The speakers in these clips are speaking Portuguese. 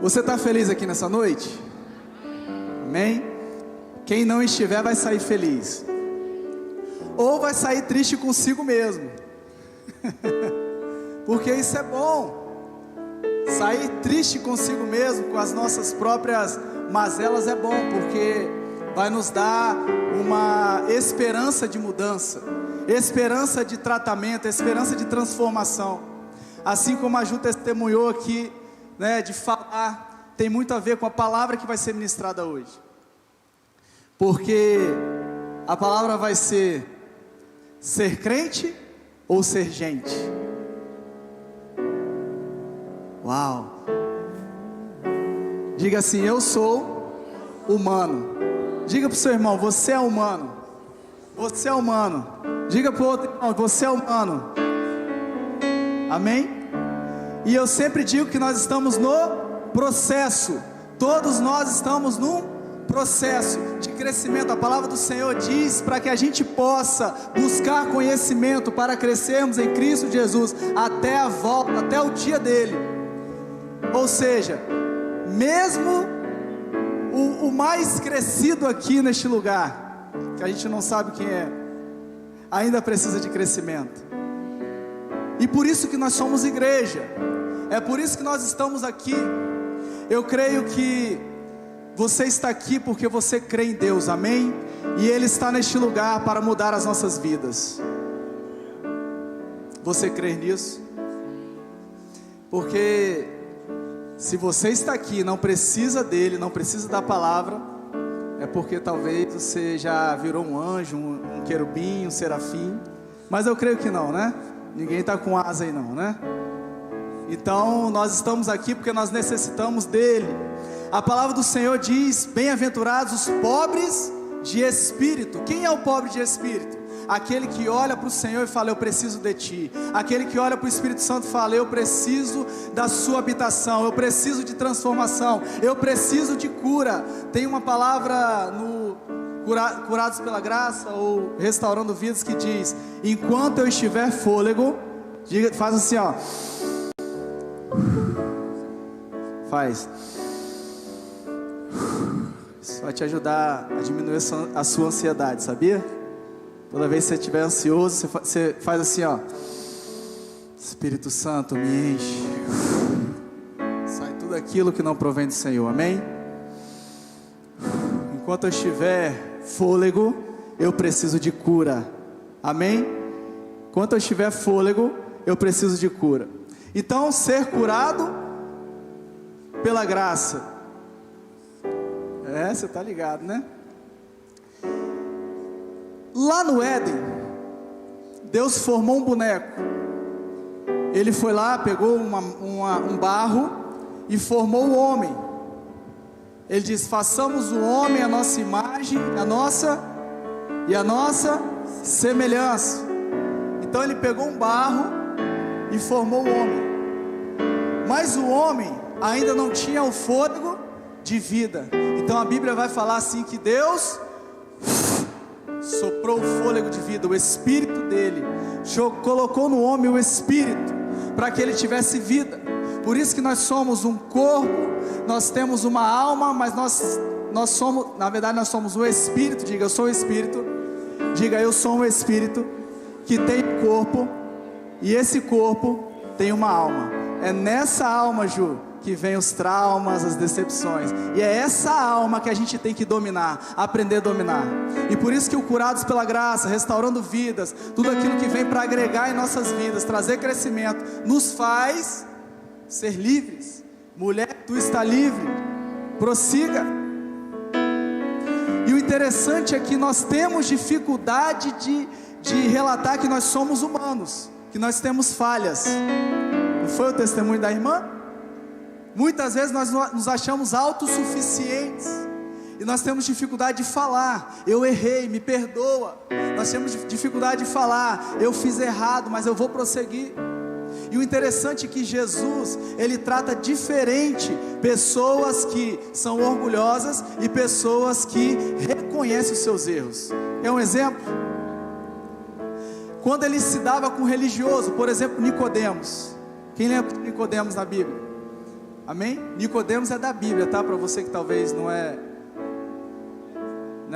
Você está feliz aqui nessa noite? Amém? Quem não estiver vai sair feliz, ou vai sair triste consigo mesmo. Porque isso é bom. Sair triste consigo mesmo, com as nossas próprias mazelas, é bom, porque vai nos dar uma esperança de mudança, esperança de tratamento, esperança de transformação. Assim como a Ju testemunhou aqui, né, de falar, tem muito a ver com a palavra que vai ser ministrada hoje. Porque a palavra vai ser crente ou ser gente. Uau! Diga assim: eu sou humano. Diga para o seu irmão: você é humano. Você é humano. Diga para o outro irmão: você é humano. Amém? E eu sempre digo que nós estamos no processo. Todos nós estamos num processo de crescimento. A palavra do Senhor diz para que a gente possa buscar conhecimento para crescermos em Cristo Jesus até a volta, até o dia dele. Ou seja, mesmo o mais crescido aqui neste lugar, que a gente não sabe quem é, ainda precisa de crescimento. E por isso que nós somos igreja, é por isso que nós estamos aqui. Eu creio que você está aqui porque você crê em Deus, amém? E Ele está neste lugar para mudar as nossas vidas. Você crê nisso? Porque se você está aqui e não precisa dele, não precisa da palavra, é porque talvez você já virou um anjo, um querubim, um serafim. Mas eu creio que não, né? Ninguém está com asa aí não, né? Então nós estamos aqui porque nós necessitamos dele. A palavra do Senhor diz: bem-aventurados os pobres de espírito. Quem é o pobre de espírito? Aquele que olha para o Senhor e fala: eu preciso de ti. Aquele que olha para o Espírito Santo e fala: eu preciso da sua habitação, eu preciso de transformação, eu preciso de cura. Tem uma palavra no Curados pela Graça, ou Restaurando Vidas, que diz: enquanto eu estiver fôlego, diga, faz assim, ó. Faz. Isso vai te ajudar a diminuir a sua ansiedade, sabia? Toda vez que você estiver ansioso, você faz assim, ó. Espírito Santo, me enche. Sai tudo aquilo que não provém do Senhor, amém? Enquanto eu estiver fôlego, eu preciso de cura, amém? Enquanto eu estiver fôlego, eu preciso de cura. Então, ser curado pela graça. Você está ligado, né? Lá no Éden, Deus formou um boneco. Ele foi lá, pegou um barro e formou o homem. Ele diz: façamos o homem a nossa imagem, a nossa semelhança. Então ele pegou um barro e formou o homem. Mas o homem ainda não tinha o fôlego de vida. Então a Bíblia vai falar assim, que Deus soprou o fôlego de vida, o espírito dele, colocou no homem o espírito, para que ele tivesse vida. Por isso que nós somos um corpo, nós temos uma alma, mas nós somos, na verdade nós somos um espírito. Diga: eu sou um espírito. Diga: eu sou um espírito que tem um corpo, e esse corpo tem uma alma. É nessa alma, Ju, que vem os traumas, as decepções. E é essa alma que a gente tem que dominar, aprender a dominar. E por isso que o Curados pela Graça, Restaurando Vidas, tudo aquilo que vem para agregar em nossas vidas, trazer crescimento, nos faz ser livres. Mulher, tu está livre, prossiga. E o interessante é que nós temos dificuldade de relatar que nós somos humanos, que nós temos falhas. Não foi o testemunho da irmã? Muitas vezes nós nos achamos autossuficientes e nós temos dificuldade de falar: eu errei, me perdoa. Nós temos dificuldade de falar: eu fiz errado, mas eu vou prosseguir. E o interessante é que Jesus, Ele trata diferente pessoas que são orgulhosas e pessoas que reconhecem os seus erros. É um exemplo? Quando Ele se dava com um religioso, por exemplo, Nicodemos. Quem lembra de Nicodemos na Bíblia? Amém? Nicodemos é da Bíblia, tá? Para você que talvez não é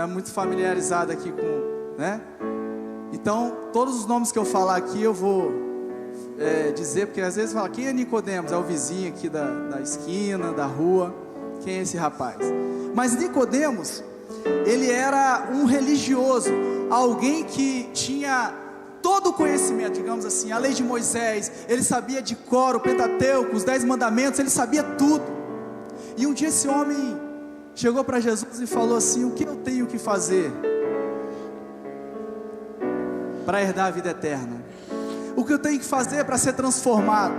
muito familiarizado aqui com, né? Então, todos os nomes que eu falar aqui eu vou dizer, porque às vezes fala, quem é Nicodemos? É o vizinho aqui da esquina, da rua. Quem é esse rapaz? Mas Nicodemos, ele era um religioso, alguém que tinha todo o conhecimento, digamos assim, a lei de Moisés. Ele sabia de cor, o Pentateuco, os 10 mandamentos, ele sabia tudo. E um dia esse homem chegou para Jesus e falou assim: o que eu tenho que fazer para herdar a vida eterna? O que eu tenho que fazer para ser transformado?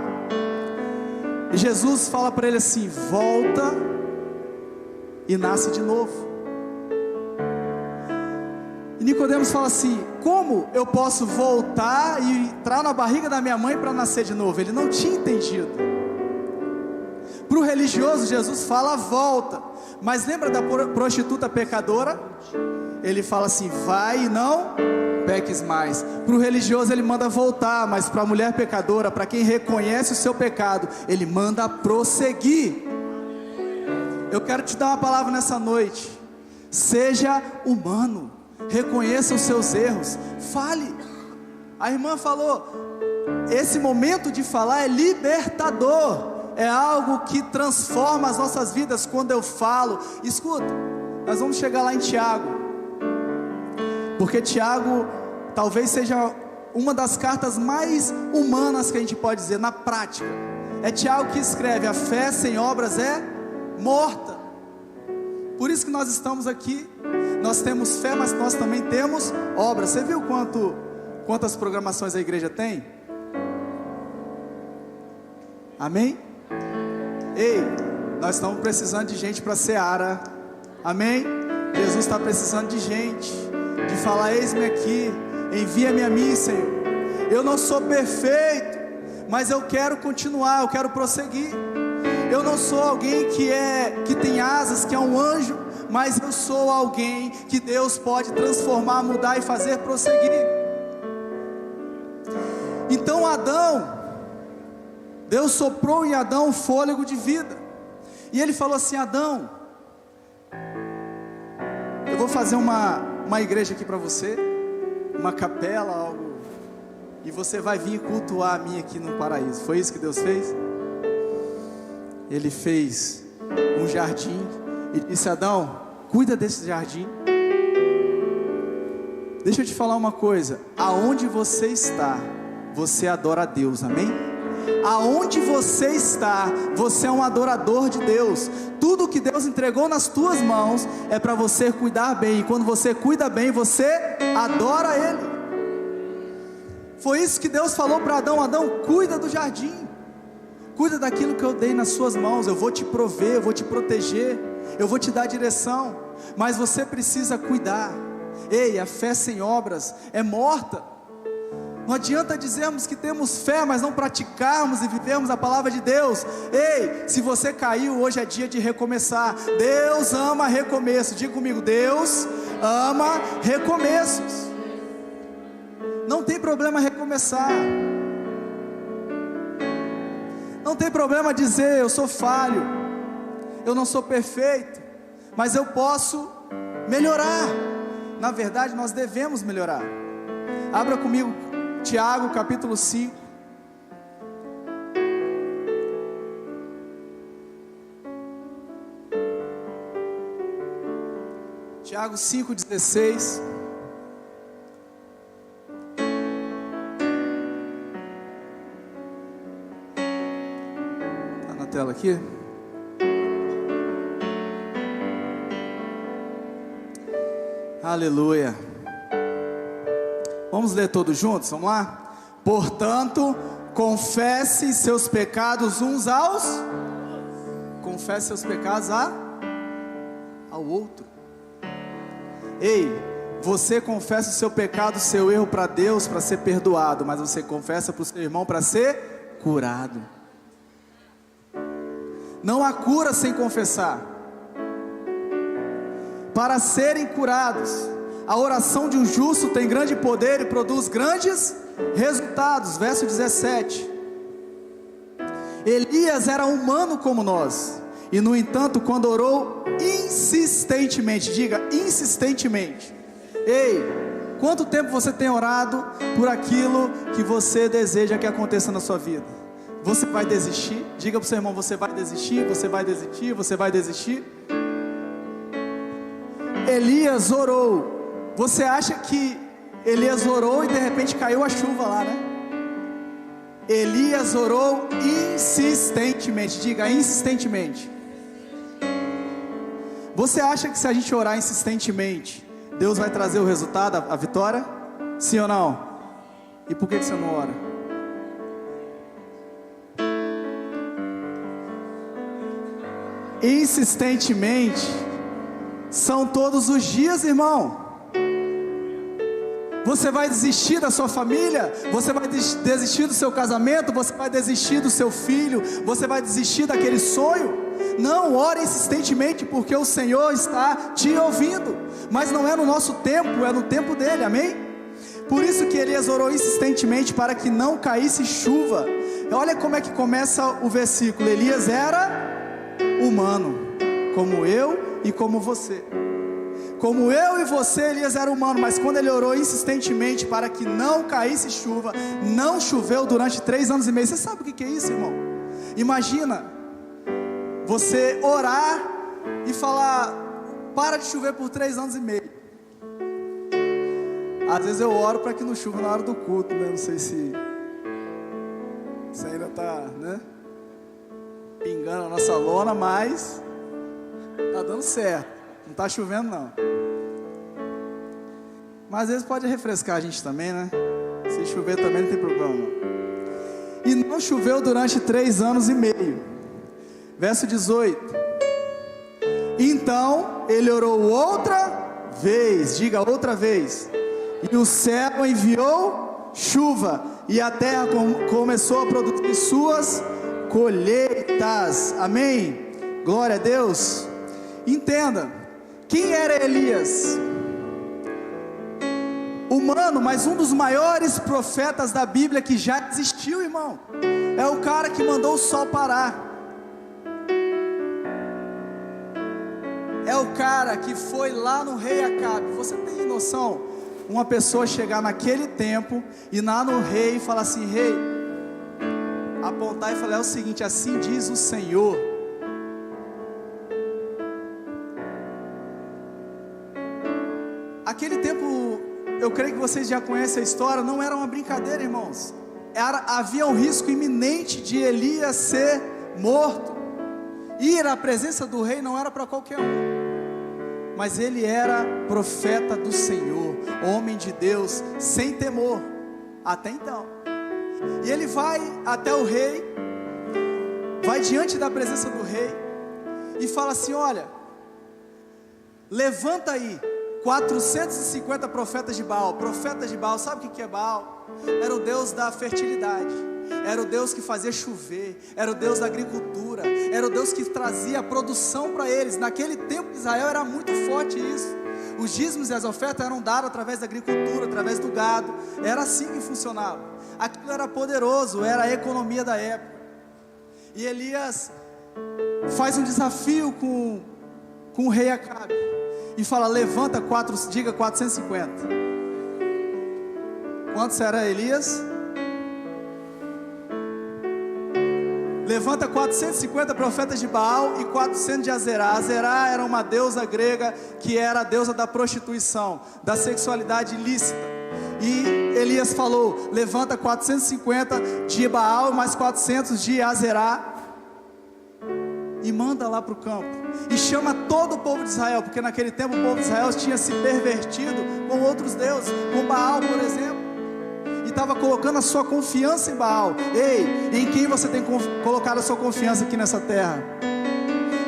E Jesus fala para ele assim: volta e nasce de novo. E Nicodemos fala assim: como eu posso voltar e entrar na barriga da minha mãe para nascer de novo? Ele não tinha entendido. Para o religioso, Jesus fala volta. Mas lembra da prostituta pecadora? Ele fala assim: vai e não peques mais. Para o religioso ele manda voltar, mas para a mulher pecadora, para quem reconhece o seu pecado, ele manda prosseguir. Eu quero te dar uma palavra nessa noite: seja humano, reconheça os seus erros, fale. A irmã falou, esse momento de falar é libertador, é algo que transforma as nossas vidas quando eu falo. Escuta, nós vamos chegar lá em Tiago, porque Tiago talvez seja uma das cartas mais humanas que a gente pode dizer, na prática. É Tiago que escreve: a fé sem obras é morta. Por isso que nós estamos aqui. Nós temos fé, mas nós também temos obras. Você viu quantas programações a igreja tem? Amém? Ei, nós estamos precisando de gente para a seara. Amém? Jesus está precisando de gente, de falar: eis-me aqui, envia-me a mim, Senhor. Eu não sou perfeito, mas eu quero continuar, eu quero prosseguir. Eu não sou alguém que tem asas, que é um anjo, mas eu sou alguém que Deus pode transformar, mudar e fazer prosseguir. Então Deus soprou em Adão um fôlego de vida, e ele falou assim: Adão, eu vou fazer uma igreja aqui para você, uma capela, algo, e você vai vir cultuar a mim aqui no paraíso. Foi isso que Deus fez? Ele fez um jardim e disse: Adão, cuida desse jardim. Deixa eu te falar uma coisa: aonde você está, você adora a Deus, amém? Aonde você está, você é um adorador de Deus. Tudo que Deus entregou nas tuas mãos é para você cuidar bem, e quando você cuida bem, você adora Ele. Foi isso que Deus falou para Adão: Adão, cuida do jardim, cuida daquilo que eu dei nas suas mãos. Eu vou te prover, eu vou te proteger, eu vou te dar direção, mas você precisa cuidar. Ei, a fé sem obras é morta. Não adianta dizermos que temos fé, mas não praticarmos e vivermos a palavra de Deus. Ei, se você caiu, hoje é dia de recomeçar. Deus ama recomeço. Diga comigo: Deus ama recomeços. Não tem problema recomeçar. Não tem problema dizer: eu sou falho, eu não sou perfeito, mas eu posso melhorar. Na verdade, nós devemos melhorar. Abra comigo Tiago capítulo 5. Tiago 5,16. Está na tela aqui. Aleluia. Vamos ler todos juntos, vamos lá? Portanto, confesse seus pecados uns aos... Confesse seus pecados ao outro. Ei, você confessa o seu pecado, o seu erro para Deus, para ser perdoado, mas você confessa para o seu irmão para ser curado. Não há cura sem confessar. Para serem curados, a oração de um justo tem grande poder e produz grandes resultados. Verso 17. Elias era humano como nós, e no entanto, quando orou insistentemente, diga insistentemente. Ei, quanto tempo você tem orado por aquilo que você deseja que aconteça na sua vida? Você vai desistir? Diga para o seu irmão, você vai desistir, você vai desistir, você vai desistir? Elias orou. Você acha que Elias orou e de repente caiu a chuva lá, né? Elias orou insistentemente, diga insistentemente. Você acha que se a gente orar insistentemente, Deus vai trazer o resultado, a vitória? Sim ou não? E por que você não ora? Insistentemente são todos os dias, irmão. Você vai desistir da sua família, você vai desistir do seu casamento, você vai desistir do seu filho, você vai desistir daquele sonho? Não, ore insistentemente, porque o Senhor está te ouvindo, mas não é no nosso tempo, é no tempo dele, amém? Por isso que Elias orou insistentemente para que não caísse chuva. Olha como é que começa o versículo. Elias era humano, como eu e como você. Como eu e você, Elias era humano, mas quando ele orou insistentemente para que não caísse chuva, não choveu durante 3 anos e meio. Você sabe o que é isso, irmão? Imagina você orar e falar, para de chover por 3 anos e meio. Às vezes eu oro para que não chova na hora do culto, né? Não sei se ainda está, né, pingando a nossa lona, mas está dando certo. Não está chovendo não. Mas às vezes pode refrescar a gente também, né? Se chover também não tem problema não. E não choveu durante 3 anos e meio. Verso 18. Então ele orou outra vez. Diga outra vez. E o céu enviou chuva, e a terra começou a produzir suas colheitas. Amém? Glória a Deus. Entenda, quem era Elias? Humano, mas um dos maiores profetas da Bíblia que já existiu, irmão. É o cara que mandou o sol parar. É o cara que foi lá no rei Acabe. Você tem noção? Uma pessoa chegar naquele tempo e lá no rei e falar assim: rei, apontar e falar: é o seguinte, assim diz o Senhor. Aquele tempo, eu creio que vocês já conhecem a história, não era uma brincadeira, irmãos. Havia um risco iminente de Elias ser morto. Ir à presença do rei não era para qualquer um. Mas ele era profeta do Senhor, homem de Deus, sem temor, até então. E ele vai até o rei, vai diante da presença do rei, e fala assim: olha, levanta aí 450 profetas de Baal. Profetas de Baal, sabe o que é Baal? Era o Deus da fertilidade, era o Deus que fazia chover, era o Deus da agricultura, era o Deus que trazia a produção para eles. Naquele tempo de Israel era muito forte isso. Os dízimos e as ofertas eram dados através da agricultura, através do gado. Era assim que funcionava. Aquilo era poderoso, era a economia da época. E Elias faz um desafio com o rei Acabe e fala: levanta diga 450. Quantos era Elias? Levanta 450 profetas de Baal e 400 de Azerá. Azerá era uma deusa grega que era a deusa da prostituição, da sexualidade ilícita. E Elias falou: levanta 450 de Baal e mais 400 de Azerá, e manda lá para o campo, e chama todo o povo de Israel, porque naquele tempo o povo de Israel tinha se pervertido com outros deuses, com Baal, por exemplo, e estava colocando a sua confiança em Baal. Ei, em quem você tem colocado a sua confiança aqui nessa terra?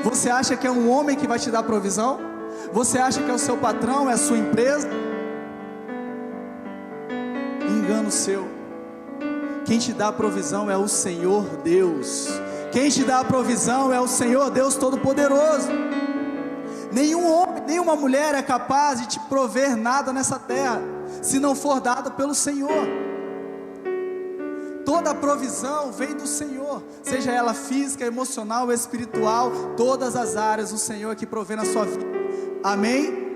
Você acha que é um homem que vai te dar provisão? Você acha que é o seu patrão, é a sua empresa? Engano seu. Quem te dá a provisão é o Senhor Deus. Quem te dá a provisão é o Senhor Deus Todo-Poderoso. Nenhum homem, nenhuma mulher é capaz de te prover nada nessa terra, se não for dado pelo Senhor. toda a provisão vem do Senhor, seja ela física, emocional, espiritual, todas as áreas, o Senhor é que provê na sua vida. Amém?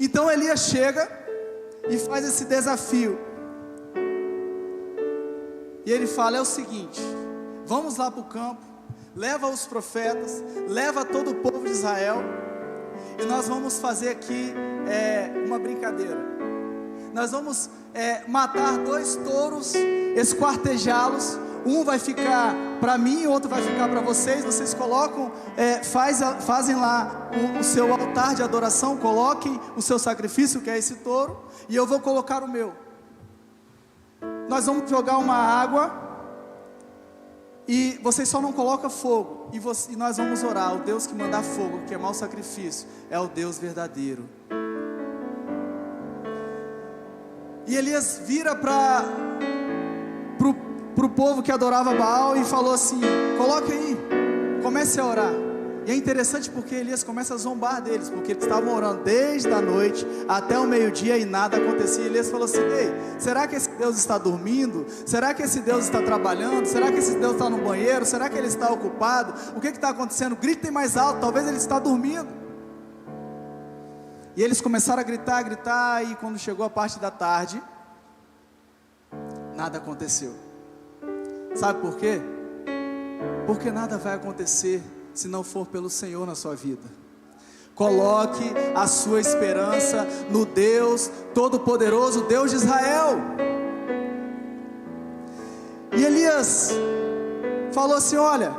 Então Elias chega e faz esse desafio, e ele fala: é o seguinte, vamos lá para o campo, leva os profetas, leva todo o povo de Israel, e nós vamos fazer aqui uma brincadeira. Nós vamos matar 2 touros, esquartejá-los. Um vai ficar para mim e outro vai ficar para vocês. Vocês colocam, fazem lá o seu altar de adoração, coloquem o seu sacrifício, que é esse touro, e eu vou colocar o meu. Nós vamos jogar uma água, e vocês só não colocam fogo, e nós vamos orar. O Deus que mandar fogo, que queimar o sacrifício, é o Deus verdadeiro. E Elias vira para o povo que adorava Baal e falou assim: coloque aí, comece a orar. E é interessante porque Elias começa a zombar deles, porque eles estavam orando desde a noite até o meio-dia e nada acontecia. E Elias falou assim: ei, será que esse Deus está dormindo? Será que esse Deus está trabalhando? Será que esse Deus está no banheiro? Será que ele está ocupado? O que está acontecendo? Gritem mais alto, talvez ele está dormindo. E eles começaram a gritar, e quando chegou a parte da tarde, nada aconteceu. Sabe por quê? Porque nada vai acontecer se não for pelo Senhor na sua vida. Coloque a sua esperança no Deus Todo-Poderoso, Deus de Israel. E Elias falou assim: olha,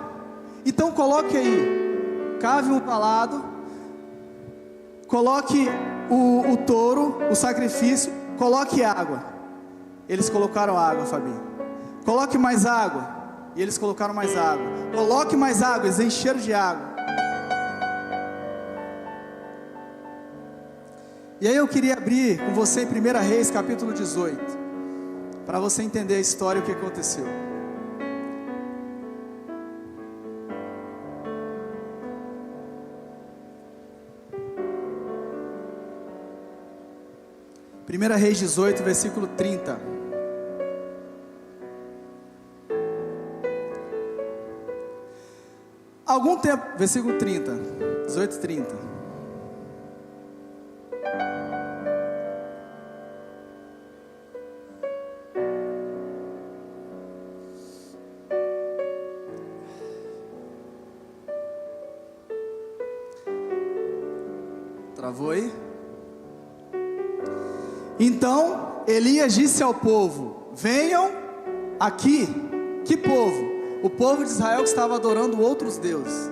então coloque aí, cave um palado, coloque o touro, o sacrifício, coloque água. Eles colocaram água, Fabinho. Coloque mais água. E eles colocaram mais água. Coloque mais água, eles encheram de água. E aí eu queria abrir com você em 1 Reis capítulo 18, para você entender a história e o que aconteceu. Primeira Reis 18, versículo 30. Algum tempo, versículo 30, 18, 30. Travou aí? Então Elias disse ao povo: venham aqui. Que povo? O povo de Israel que estava adorando outros deuses.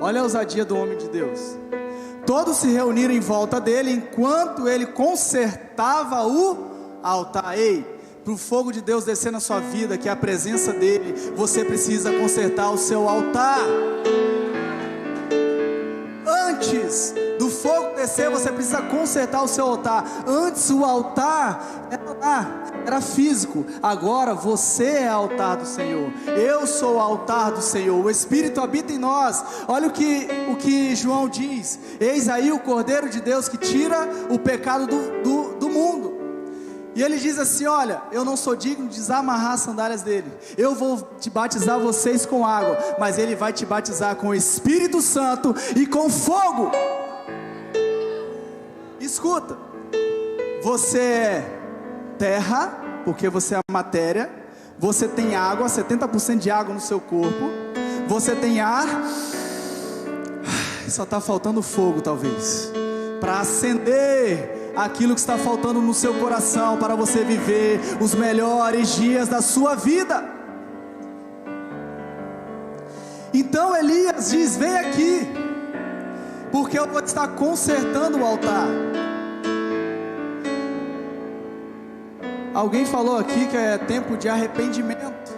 Olha a ousadia do homem de Deus. Todos se reuniram em volta dele, enquanto ele consertava o altar. Ei, para o fogo de Deus descer na sua vida, que é a presença dele, você precisa consertar o seu altar. Antes do fogo descer, você precisa consertar o seu altar. Antes o altar era físico, agora você é altar do Senhor. Eu sou o altar do Senhor, o Espírito habita em nós. Olha o que João diz: eis aí o Cordeiro de Deus que tira o pecado do mundo. E ele diz assim: olha, eu não sou digno de desamarrar as sandálias dele. Eu vou te batizar vocês com água, mas ele vai te batizar com o Espírito Santo e com fogo. Escuta, você é terra, porque você é a matéria. Você tem água, 70% de água no seu corpo. Você tem ar, só está faltando fogo talvez, para acender aquilo que está faltando no seu coração, para você viver os melhores dias da sua vida. Então Elias diz: vem aqui, porque eu vou estar consertando o altar. Alguém falou aqui que é tempo de arrependimento.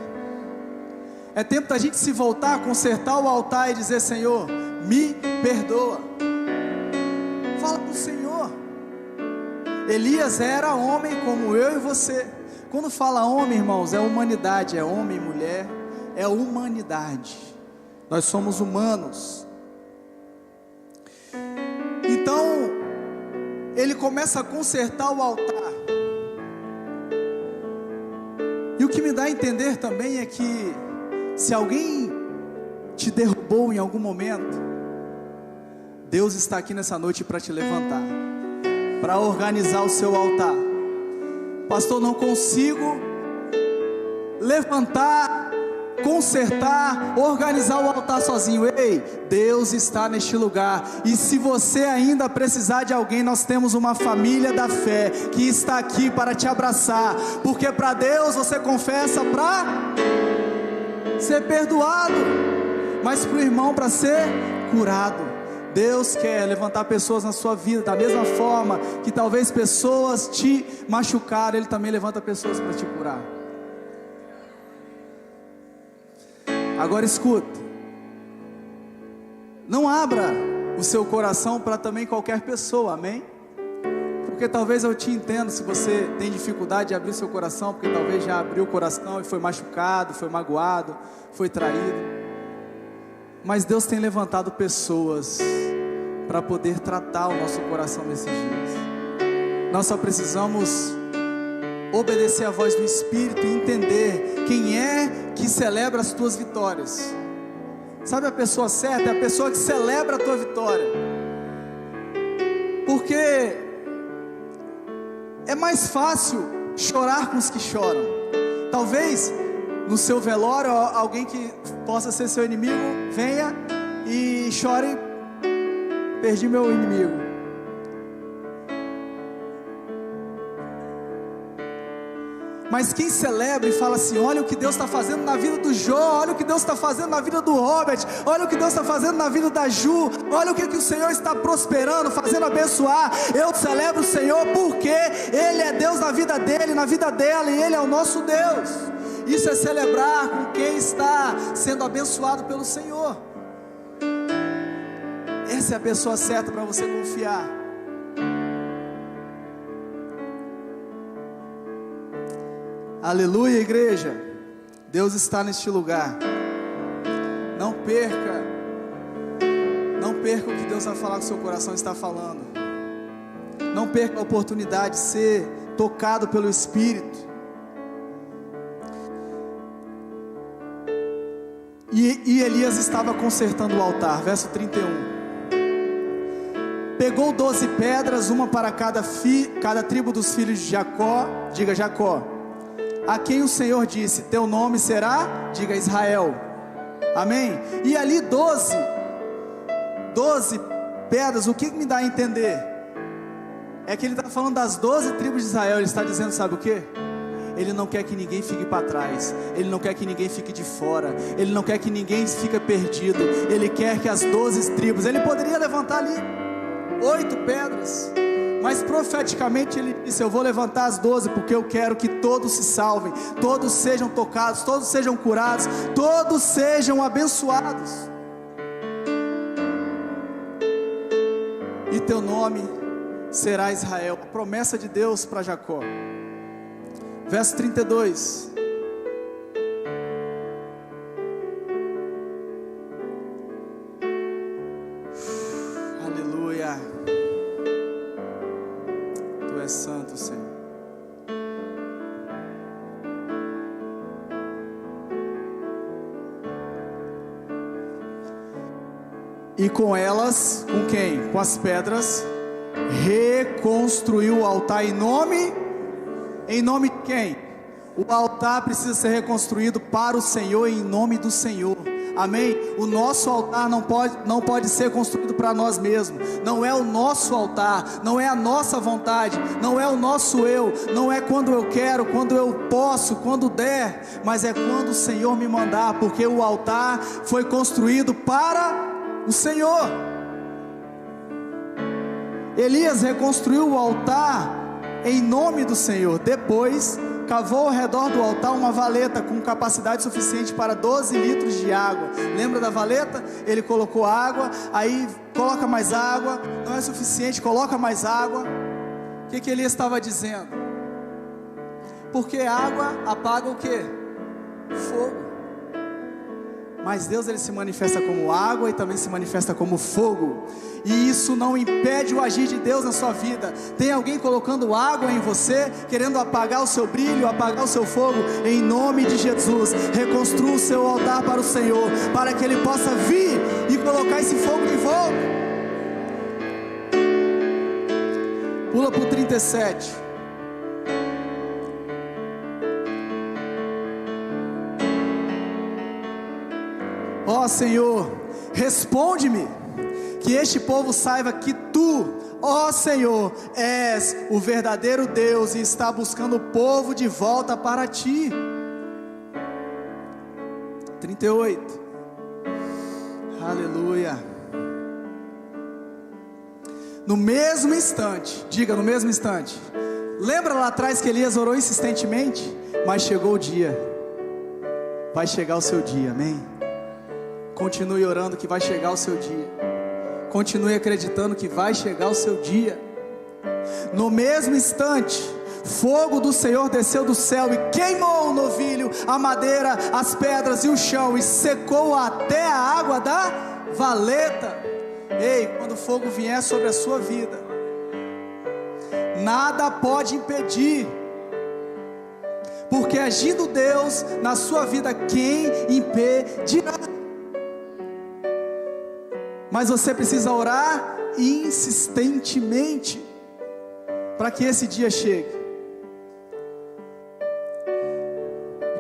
É tempo da gente se voltar, consertar o altar e dizer: Senhor, me perdoa. Fala com o Senhor. Elias era homem como eu e você. Quando fala homem, irmãos, é humanidade, é homem e mulher, é humanidade. Nós somos humanos. Então ele começa a consertar o altar. que me dá a entender também é que, se alguém te derrubou em algum momento, Deus está aqui nessa noite para te levantar, para organizar o seu altar. Pastor, não consigo levantar, consertar, organizar o altar sozinho. Ei, Deus está neste lugar. E se você ainda precisar de alguém, nós temos uma família da fé que está aqui para te abraçar, porque para Deus você confessa para ser perdoado, mas para o irmão para ser curado. Deus quer levantar pessoas na sua vida, da mesma forma que talvez pessoas te machucaram, Ele também levanta pessoas para te curar. Agora escuta, não abra o seu coração para também qualquer pessoa, amém? Porque talvez eu te entenda se você tem dificuldade de abrir seu coração, porque talvez já abriu o coração e foi machucado, foi magoado, foi traído. Mas Deus tem levantado pessoas para poder tratar o nosso coração nesses dias. Nós só precisamos obedecer a voz do Espírito e entender quem é que celebra as tuas vitórias. Sabe a pessoa certa? É a pessoa que celebra a tua vitória. Porque é mais fácil chorar com os que choram. Talvez no seu velório alguém que possa ser seu inimigo venha e chore: perdi meu inimigo. Mas quem celebra e fala assim: olha o que Deus está fazendo na vida do Jó, olha o que Deus está fazendo na vida do Robert, olha o que Deus está fazendo na vida da Ju, olha o que o Senhor está prosperando, fazendo abençoar. Eu celebro o Senhor porque Ele é Deus na vida dele, na vida dela, e Ele é o nosso Deus. Isso é celebrar com quem está sendo abençoado pelo Senhor. Essa é a pessoa certa para você confiar. Aleluia, igreja. Deus está neste lugar. Não perca o que Deus vai falar, que o seu coração está falando. Não perca a oportunidade de ser tocado pelo Espírito. E Elias estava consertando o altar, verso 31. Pegou 12 pedras, uma para cada tribo dos filhos de Jacó, diga Jacó, a quem o Senhor disse: teu nome será, diga Israel, amém? E ali 12 pedras, o que me dá a entender? É que ele está falando das 12 tribos de Israel. Ele está dizendo, sabe o que? Ele não quer que ninguém fique para trás, Ele não quer que ninguém fique de fora, Ele não quer que ninguém fique perdido. Ele quer que as 12 tribos, Ele poderia levantar ali 8 pedras, mas profeticamente Ele disse: eu vou levantar as 12, porque eu quero que todos se salvem, todos sejam tocados, todos sejam curados, todos sejam abençoados, e teu nome será Israel. A promessa de Deus para Jacó. Verso 32. Aleluia. Tu és santo, Senhor. E com elas, com quem? Com as pedras, reconstruiu o altar em nome de quem? O altar precisa ser reconstruído para o Senhor, em nome do Senhor, amém? O nosso altar não pode ser construído para nós mesmos. Não é o nosso altar, não é a nossa vontade, não é o nosso eu, não é quando eu quero, quando eu posso, quando der, mas é quando o Senhor me mandar, porque o altar foi construído para o Senhor. Elias reconstruiu o altar em nome do Senhor. Depois cavou ao redor do altar uma valeta com capacidade suficiente para 12 litros de água. Lembra da valeta? Ele colocou água, aí coloca mais água, não é suficiente, coloca mais água. O que ele estava dizendo? Porque água apaga o que? Fogo. Mas Deus, ele se manifesta como água e também se manifesta como fogo. E isso não impede o agir de Deus na sua vida. Tem alguém colocando água em você, querendo apagar o seu brilho, apagar o seu fogo? Em nome de Jesus, reconstrua o seu altar para o Senhor, para que Ele possa vir e colocar esse fogo de volta. Pula para o 37. Ó Senhor, responde-me, que este povo saiba que Tu, ó Senhor, és o verdadeiro Deus e está buscando o povo de volta para Ti. 38. Aleluia. No mesmo instante, diga, no mesmo instante. Lembra lá atrás que Elias orou insistentemente? Mas chegou o dia. Vai chegar o seu dia, amém? Continue orando que vai chegar o seu dia. Continue acreditando que vai chegar o seu dia. No mesmo instante, fogo do Senhor desceu do céu e queimou o novilho, a madeira, as pedras e o chão, e secou até a água da valeta. Ei, quando o fogo vier sobre a sua vida, nada pode impedir, porque agindo Deus na sua vida, quem impedirá? Mas você precisa orar insistentemente para que esse dia chegue.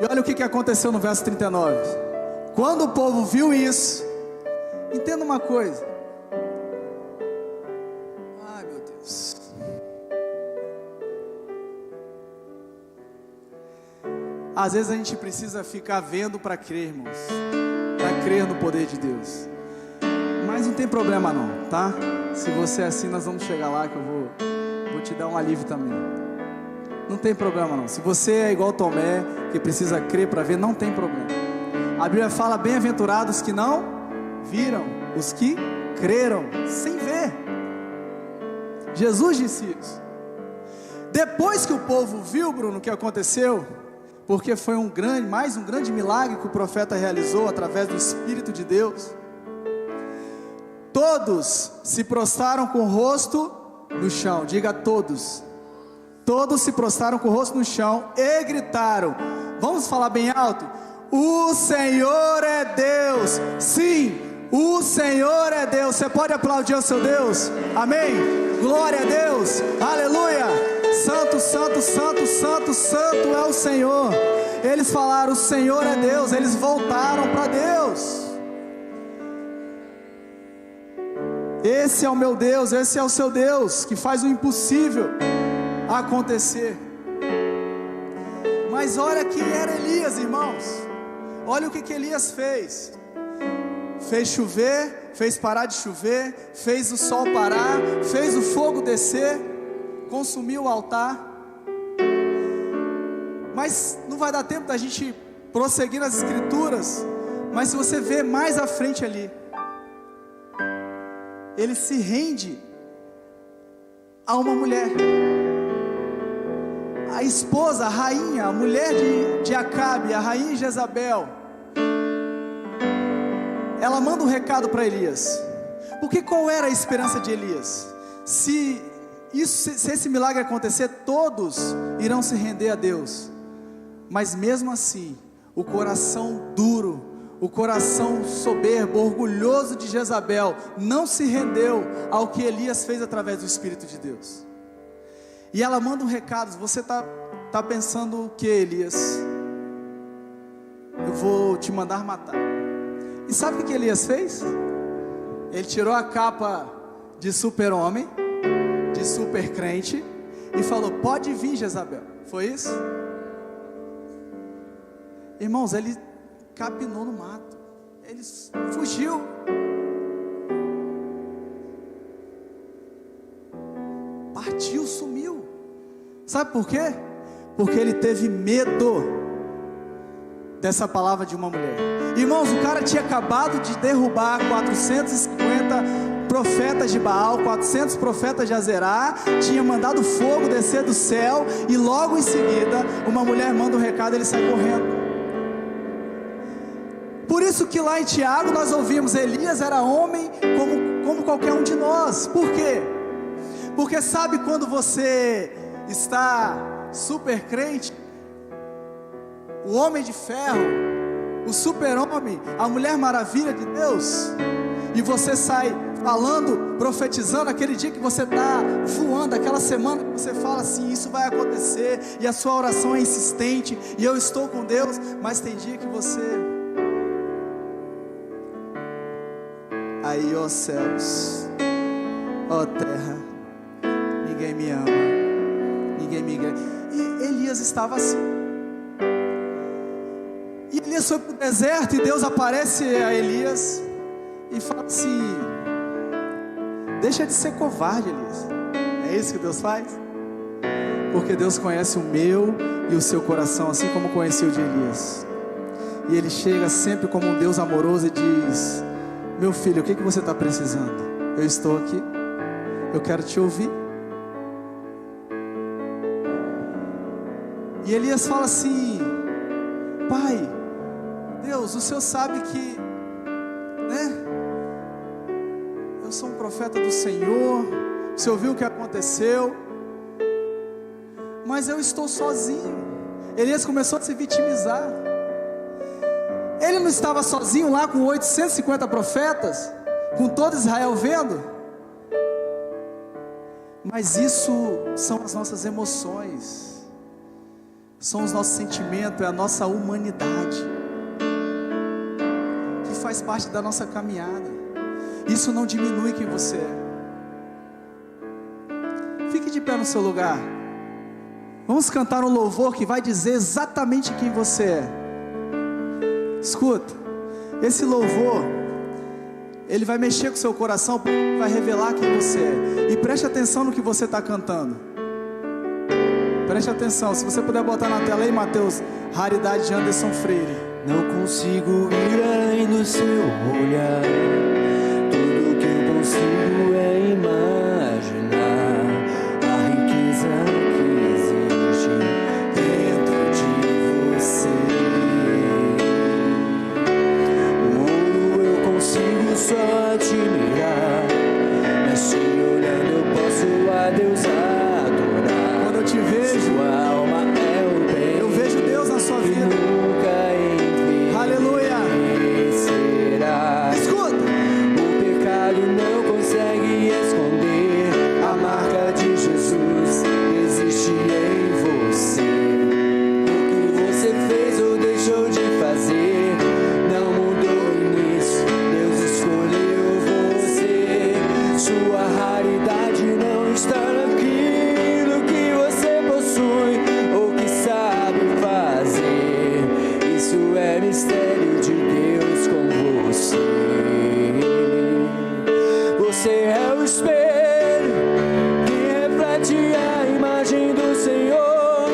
E olha o que aconteceu no verso 39. Quando o povo viu isso, entenda uma coisa. Ai meu Deus. Às vezes a gente precisa ficar vendo para crer, irmãos. Para crer no poder de Deus. Mas não tem problema não, tá? Se você é assim, nós vamos chegar lá que eu vou te dar um alívio também. Não tem problema não. Se você é igual Tomé, que precisa crer para ver, não tem problema. A Bíblia fala: bem-aventurados que não viram, os que creram sem ver. Jesus disse isso. Depois que o povo viu, Bruno, o que aconteceu, porque foi mais um grande milagre que o profeta realizou através do Espírito de Deus. Todos se prostraram com o rosto no chão. Diga todos. Todos se prostraram com o rosto no chão e gritaram. Vamos falar bem alto? O Senhor é Deus. Sim, o Senhor é Deus. Você pode aplaudir ao seu Deus? Amém? Glória a Deus. Aleluia. Santo, santo, santo, santo, santo é o Senhor. Eles falaram: o Senhor é Deus. Eles voltaram para Deus. Esse é o meu Deus, esse é o seu Deus, que faz o impossível acontecer. Mas olha quem era Elias, irmãos. Olha o que Elias fez. Fez chover, fez parar de chover, fez o sol parar, fez o fogo descer, consumiu o altar. Mas não vai dar tempo da gente prosseguir nas escrituras. Mas se você ver mais à frente ali, ele se rende a uma mulher, a esposa, a rainha, a mulher de Acabe, a rainha Jezabel. Ela manda um recado para Elias, porque qual era a esperança de Elias? Se esse milagre acontecer, todos irão se render a Deus. Mas mesmo assim, o coração duro, o coração soberbo, orgulhoso de Jezabel, não se rendeu ao que Elias fez através do Espírito de Deus. E ela manda um recado: você está pensando o que, Elias? Eu vou te mandar matar. E sabe o que Elias fez? Ele tirou a capa de super-homem, de super-crente, e falou: pode vir, Jezabel. Foi isso? Irmãos, ele capinou no mato, ele fugiu. Partiu, sumiu. Sabe por quê? Porque ele teve medo dessa palavra de uma mulher. Irmãos, o cara tinha acabado de derrubar 450 profetas de Baal, 400 profetas de Azerá, tinha mandado fogo descer do céu, e logo em seguida uma mulher manda um recado e ele sai correndo. Por isso que lá em Tiago nós ouvimos, Elias era homem como qualquer um de nós. Por quê? Porque sabe quando você está super crente, o homem de ferro, o super-homem, a mulher maravilha de Deus, e você sai falando, profetizando, aquele dia que você está voando, aquela semana que você fala assim, isso vai acontecer, e a sua oração é insistente, e eu estou com Deus, mas tem dia que você... Aí, ó céus, ó terra, ninguém me ama, ninguém me quer. E Elias estava assim. E Elias foi para o deserto, e Deus aparece a Elias e fala assim: deixa de ser covarde, Elias. É isso que Deus faz? Porque Deus conhece o meu e o seu coração, assim como conheceu o de Elias. E Ele chega sempre como um Deus amoroso e diz: meu filho, o que você está precisando? Eu estou aqui, eu quero te ouvir. E Elias fala assim: pai, Deus, o Senhor sabe que, né, eu sou um profeta do Senhor, o Senhor viu o que aconteceu, mas eu estou sozinho. Elias começou a se vitimizar. Ele não estava sozinho lá com 850 profetas, com todo Israel vendo. Mas isso são as nossas emoções, são os nossos sentimentos, é a nossa humanidade, que faz parte da nossa caminhada. Isso não diminui quem você é. Fique de pé no seu lugar. Vamos cantar um louvor que vai dizer exatamente quem você é. Escuta, esse louvor, ele vai mexer com o seu coração, porque vai revelar quem você é. E preste atenção no que você está cantando. Preste atenção, se você puder botar na tela aí, Mateus, Raridade de Anderson Freire. Não consigo ir além do seu olhar, tudo que eu consigo é imaginar a riqueza que existe dentro de você. O ouro eu consigo só admirar, mas te olhando eu posso a Deus adorar. Quando eu te vejo, sua alma é o bem, eu vejo Deus na sua vida. Aleluia. Escuta. O pecado não consegue esconder a marca de Jesus existe em você. O que você fez ou deixou de fazer não mudou nisso. Deus escolheu você. Sua raridade não está naquilo que você possui ou que sabe fazer. Isso é mistério de Deus com você. Você é o espelho que reflete a imagem do Senhor.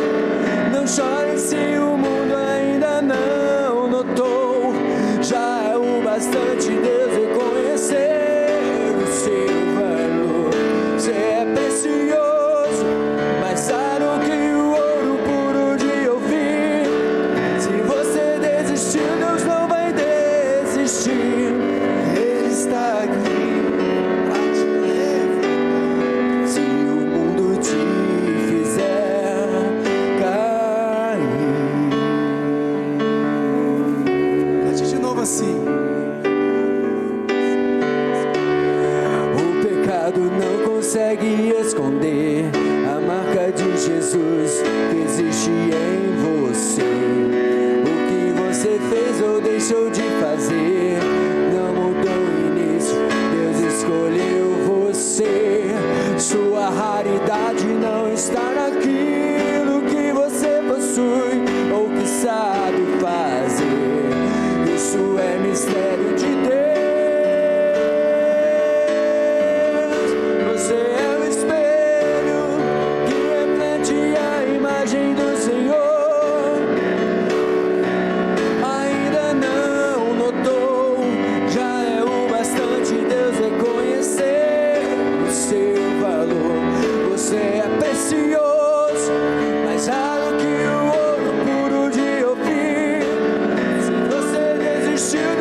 Não chore se o mundo ainda não notou. Já é o bastante Deus reconhecer o seu valor. Você é precioso, mais caro que o ouro puro de ouvir. Se você desistiu, Deus não vai desistir. Ele está aqui pra te levar. Se o mundo te fizer cair. Cante de novo assim. O pecado não consegue esconder a marca de Jesus que existe em você. O que você fez ou deixou de fazer não mudou nisso. Deus escolheu você. Sua raridade não está naquilo que você possui ou que sabe fazer. Isso é mistério de Deus. Você é o espelho que reflete a imagem do Senhor. Ainda não notou, já é o bastante Deus reconhecer o seu valor. Você é precioso, mais raro que o ouro puro de ouvir. Se você desistiu,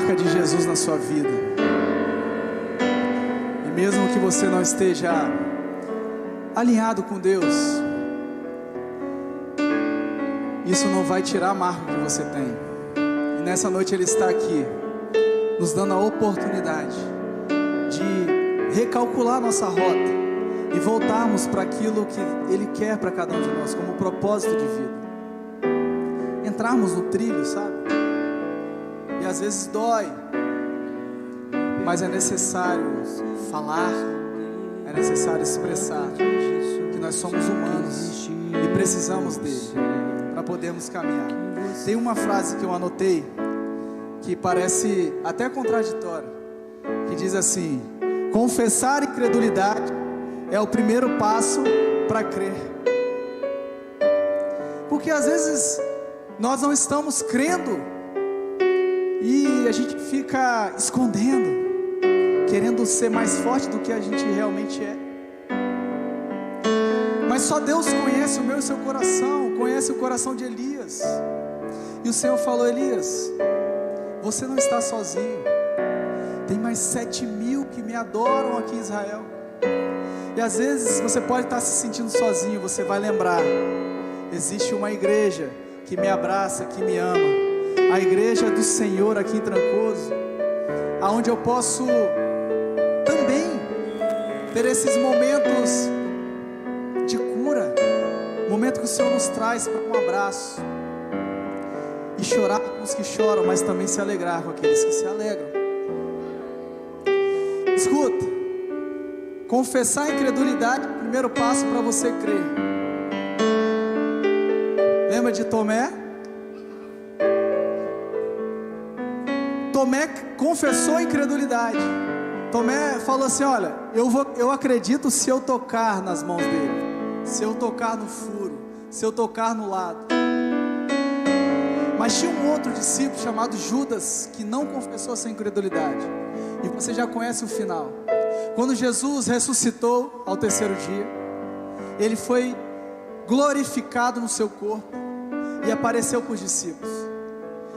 marca de Jesus na sua vida. E mesmo que você não esteja alinhado com Deus, isso não vai tirar a marca que você tem. E nessa noite Ele está aqui, nos dando a oportunidade de recalcular nossa rota e voltarmos para aquilo que Ele quer para cada um de nós, como propósito de vida. Entrarmos no trilho, sabe? E às vezes dói, mas é necessário falar, é necessário expressar que nós somos humanos e precisamos dele para podermos caminhar. Tem uma frase que eu anotei que parece até contraditória, que diz assim: confessar incredulidade é o primeiro passo para crer. Porque às vezes nós não estamos crendo e a gente fica escondendo, querendo ser mais forte do que a gente realmente é. Mas só Deus conhece o meu e o seu coração, conhece o coração de Elias. E o Senhor falou: Elias, você não está sozinho, tem mais 7.000 que me adoram aqui em Israel. E às vezes você pode estar se sentindo sozinho, você vai lembrar: existe uma igreja que me abraça, que me ama, a igreja do Senhor aqui em Trancoso, aonde eu posso também ter esses momentos de cura, momento que o Senhor nos traz para um abraço, e chorar com os que choram, mas também se alegrar com aqueles que se alegram. Escuta, confessar a incredulidade é o primeiro passo para você crer. Lembra de Tomé? Tomé confessou a incredulidade. Tomé falou assim: olha, eu acredito se eu tocar nas mãos dele, se eu tocar no furo, se eu tocar no lado. Mas tinha um outro discípulo chamado Judas, que não confessou essa incredulidade, e você já conhece o final. Quando Jesus ressuscitou ao terceiro dia, Ele foi glorificado no seu corpo e apareceu para os discípulos.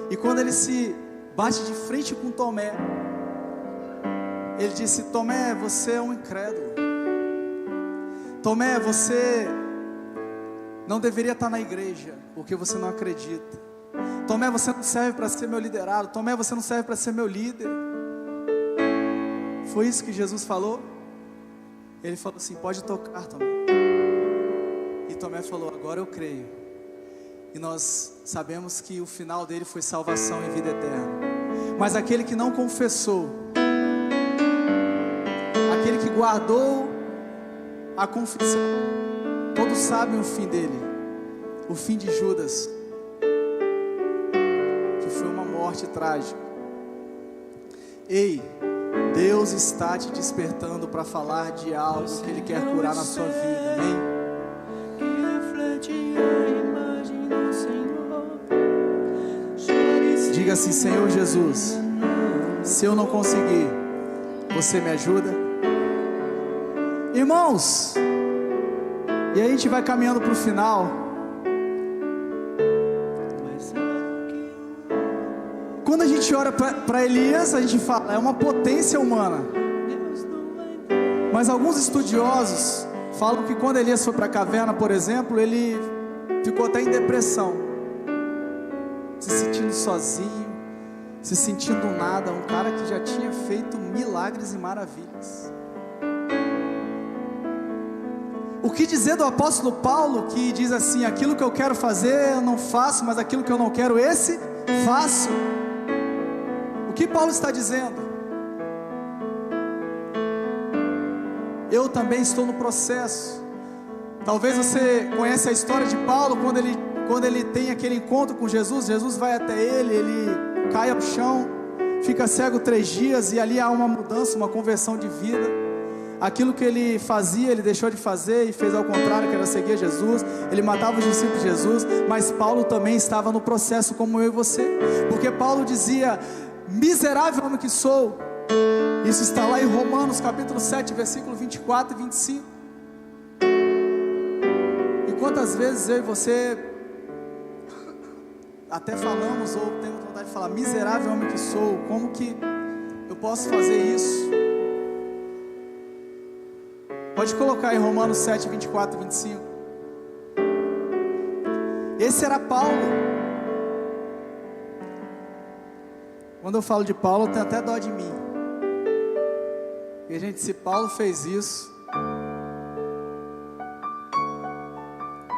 E quando Ele se bate de frente com Tomé, Ele disse: Tomé, você é um incrédulo. Tomé, você não deveria estar na igreja, porque você não acredita. Tomé, você não serve para ser meu liderado. Tomé, você não serve para ser meu líder. Foi isso que Jesus falou? Ele falou assim: pode tocar, Tomé. E Tomé falou: agora eu creio. E nós sabemos que o final dele foi salvação e vida eterna. Mas aquele que não confessou, aquele que guardou a confissão, todos sabem o fim dele, o fim de Judas, que foi uma morte trágica. Ei, Deus está te despertando para falar de algo que Ele quer curar na sua vida, amém? Diga assim: Senhor Jesus, se eu não conseguir, você me ajuda? Irmãos, e aí a gente vai caminhando para o final. Quando a gente ora para Elias, a gente fala, é uma potência humana. Mas alguns estudiosos falam que quando Elias foi para a caverna, por exemplo, ele ficou até em depressão, se sentindo sozinho, se sentindo nada. Um cara que já tinha feito milagres e maravilhas. O que dizer do apóstolo Paulo, que diz assim: aquilo que eu quero fazer eu não faço, mas aquilo que eu não quero, esse faço. O que Paulo está dizendo? Eu também estou no processo. Talvez você conheça a história de Paulo, quando ele tem aquele encontro com Jesus. Jesus vai até ele cai ao chão, fica cego 3 dias, e ali há uma mudança, uma conversão de vida. Aquilo que ele fazia, ele deixou de fazer e fez ao contrário, que era seguir Jesus. Ele matava os discípulos de Jesus. Mas Paulo também estava no processo, como eu e você, porque Paulo dizia: miserável homem que sou. Isso está lá em Romanos capítulo 7, versículo 24 e 25. E quantas vezes eu e você até falamos ou temos vontade de falar, miserável homem que sou, como que eu posso fazer isso? Pode colocar em Romanos 7, 24 e 25. Esse era Paulo. Quando eu falo de Paulo, eu tenho até dó de mim. E gente, se Paulo fez isso,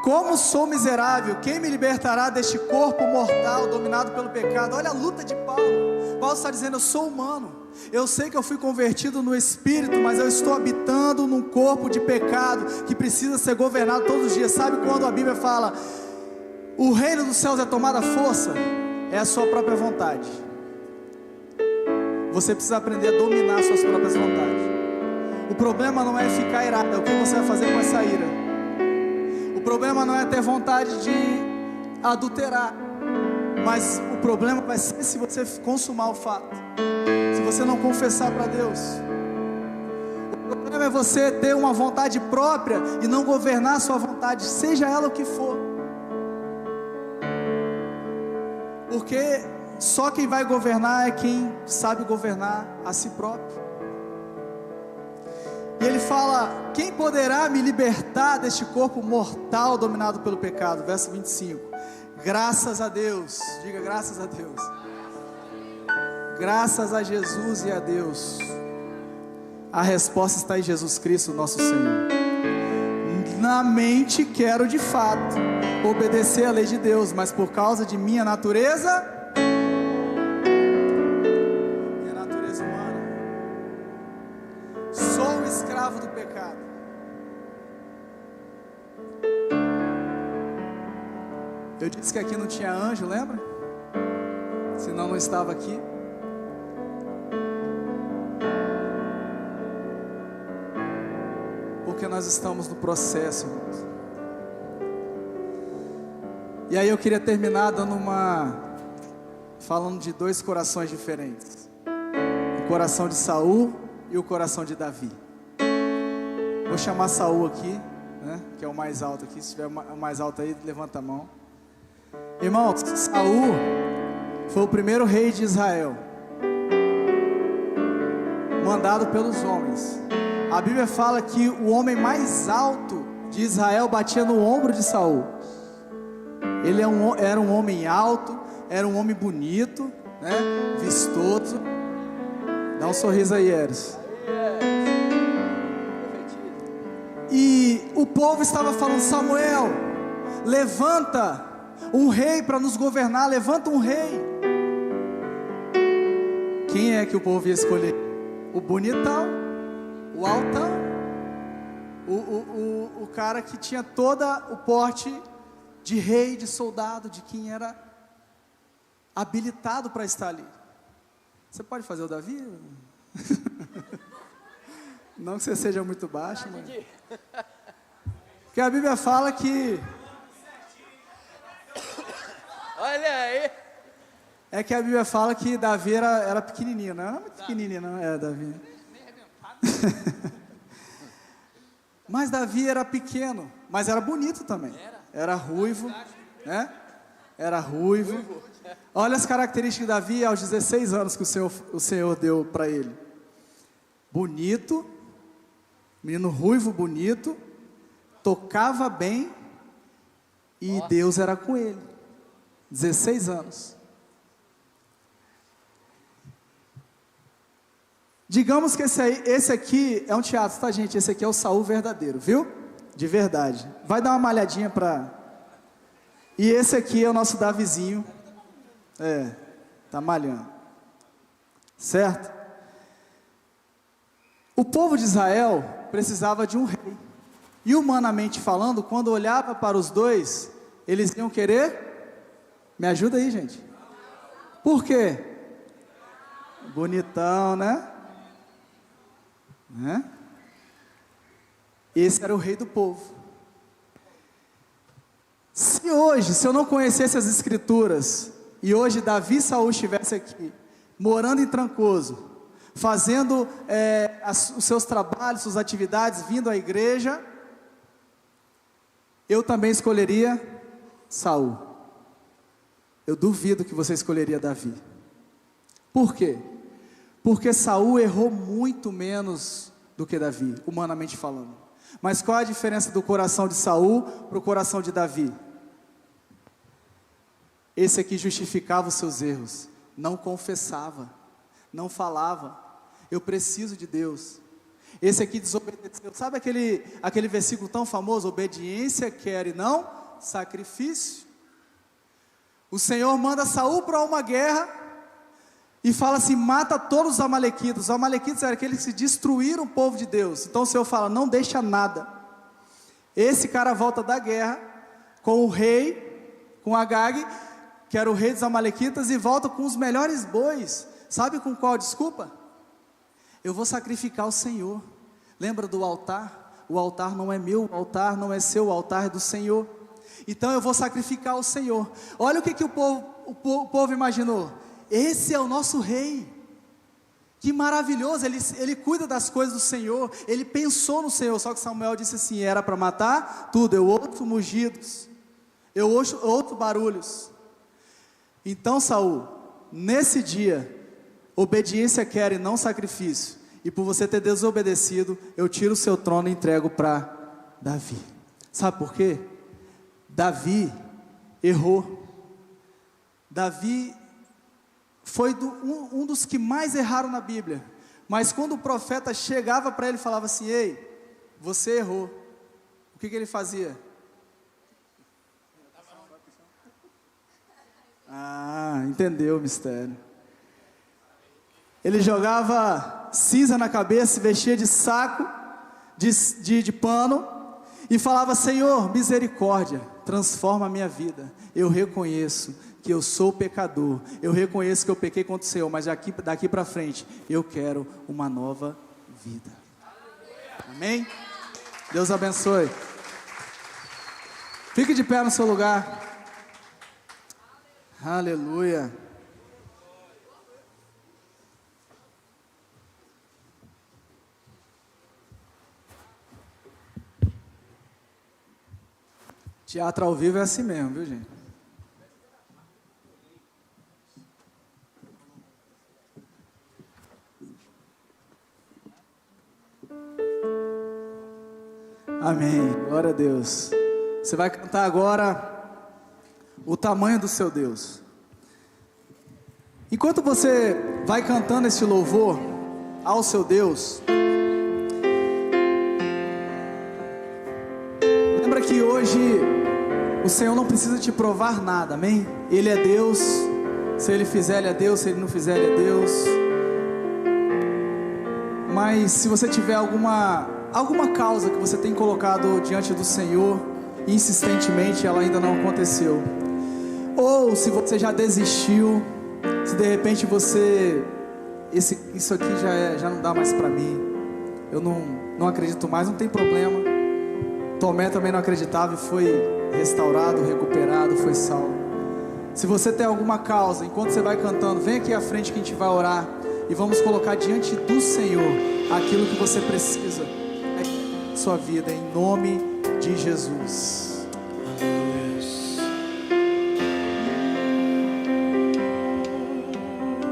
como sou miserável, quem me libertará deste corpo mortal dominado pelo pecado? Olha a luta de Paulo. Paulo está dizendo, eu sou humano, eu sei que eu fui convertido no Espírito, mas eu estou habitando num corpo de pecado, que precisa ser governado todos os dias. Sabe quando a Bíblia fala, o reino dos céus é tomado à força? É a sua própria vontade. Você precisa aprender a dominar suas próprias vontades. O problema não é ficar irado, é o que você vai fazer com essa ira. O problema não é ter vontade de adulterar, mas o problema vai ser se você consumar o fato, se você não confessar para Deus. O problema é você ter uma vontade própria e não governar a sua vontade, seja ela o que for. Porque só quem vai governar é quem sabe governar a si próprio. E ele fala, quem poderá me libertar deste corpo mortal dominado pelo pecado? Verso 25, graças a Deus, diga graças a Deus, graças a Jesus e a Deus. A resposta está em Jesus Cristo, nosso Senhor. Na mente quero de fato obedecer à lei de Deus, mas por causa de minha natureza humana, sou escravo do pecado. Eu disse que aqui não tinha anjo, lembra? Senão não estava aqui. Porque nós estamos no processo, irmãos. E aí eu queria terminar falando de dois corações diferentes. O coração de Saul e o coração de Davi. Vou chamar Saul aqui, né, que é o mais alto aqui. Se tiver o mais alto aí, levanta a mão. Irmãos, Saul foi o primeiro rei de Israel, mandado pelos homens. A Bíblia fala que o homem mais alto de Israel batia no ombro de Saul. Ele era um homem alto, era um homem bonito, né, vistoso. Dá um sorriso aí, Eros. E o povo estava falando, Samuel, levanta um rei para nos governar, levanta um rei. Quem é que o povo ia escolher? O bonitão, o altão, o cara que tinha todo o porte de rei, de soldado, de quem era habilitado para estar ali. Você pode fazer o Davi? Não que você seja muito baixo, mas... Porque a Bíblia fala que... Olha aí! É que a Bíblia fala que Davi era pequenininho, não era muito pequenininho, não era Davi. Mas Davi era pequeno, mas era bonito também. Era ruivo, né? Era ruivo. Olha as características de Davi aos 16 anos que o Senhor deu para ele. Bonito, menino ruivo, bonito, tocava bem e Deus era com ele. 16 anos. Digamos que esse aqui é um teatro, tá, gente? Esse aqui é o Saul verdadeiro, viu? De verdade. Vai dar uma malhadinha para... E esse aqui é o nosso Davizinho. Tá malhando. Certo? O povo de Israel precisava de um rei. E humanamente falando, quando olhava para os dois, eles iam querer... Me ajuda aí, gente. Por quê? Bonitão, né? Esse era o rei do povo. Se eu não conhecesse as escrituras, e hoje Davi e Saul estivessem aqui, morando em Trancoso, fazendo os seus trabalhos, suas atividades, vindo à igreja, eu também escolheria Saul. eu duvido que você escolheria Davi. Por quê? Porque Saul errou muito menos do que Davi, humanamente falando. Mas qual é a diferença do coração de Saul para o coração de Davi? Esse aqui justificava os seus erros, não confessava, não falava, eu preciso de Deus. Esse aqui desobedeceu. Sabe aquele versículo tão famoso? Obediência quer e não sacrifício. O Senhor manda Saul para uma guerra e fala assim: mata todos os amalequitas. Os amalequitas eram aqueles que destruíram o povo de Deus. Então o Senhor fala: não deixa nada. Esse cara volta da guerra com o rei, com Agag, que era o rei dos amalequitas, e volta com os melhores bois. Sabe com qual desculpa? Eu vou sacrificar o Senhor. Lembra do altar? O altar não é meu, o altar não é seu, o altar é do Senhor. Então eu vou sacrificar o Senhor. Olha o que o povo imaginou. Esse é o nosso rei. Que maravilhoso, ele cuida das coisas do Senhor. Ele pensou no Senhor. Só que Samuel disse assim: era para matar tudo. Eu ouço mugidos, eu ouço barulhos. Então Saul, nesse dia, obediência quer e não sacrifício, e por você ter desobedecido, eu tiro o seu trono e entrego para Davi. Sabe por quê? Davi errou. Davi foi um dos que mais erraram na Bíblia. Mas quando o profeta chegava para ele e falava assim: ei, você errou, o que ele fazia? Ah, entendeu o mistério. Ele jogava cinza na cabeça, se vestia de saco, de pano, e falava: Senhor, misericórdia, transforma a minha vida. Eu reconheço que eu sou pecador, eu reconheço que eu pequei contra o Senhor, mas daqui para frente, eu quero uma nova vida. Amém? Deus abençoe. Fique de pé no seu lugar. Aleluia. Teatro ao vivo é assim mesmo, viu, gente? Amém, glória a Deus. Você vai cantar agora o tamanho do seu Deus. Enquanto você vai cantando esse louvor ao seu Deus, lembra que hoje o Senhor não precisa te provar nada, amém? Ele é Deus. Se Ele fizer, Ele é Deus. Se Ele não fizer, Ele é Deus. Mas se você tiver alguma causa que você tem colocado diante do Senhor, insistentemente ela ainda não aconteceu, ou se você já desistiu, se de repente você, isso aqui já não dá mais para mim, eu não acredito mais, não tem problema. Tomé também não acreditava e foi restaurado, recuperado, foi salvo. Se você tem alguma causa, enquanto você vai cantando, vem aqui à frente que a gente vai orar e vamos colocar diante do Senhor aquilo que você precisa, sua vida, em nome de Jesus.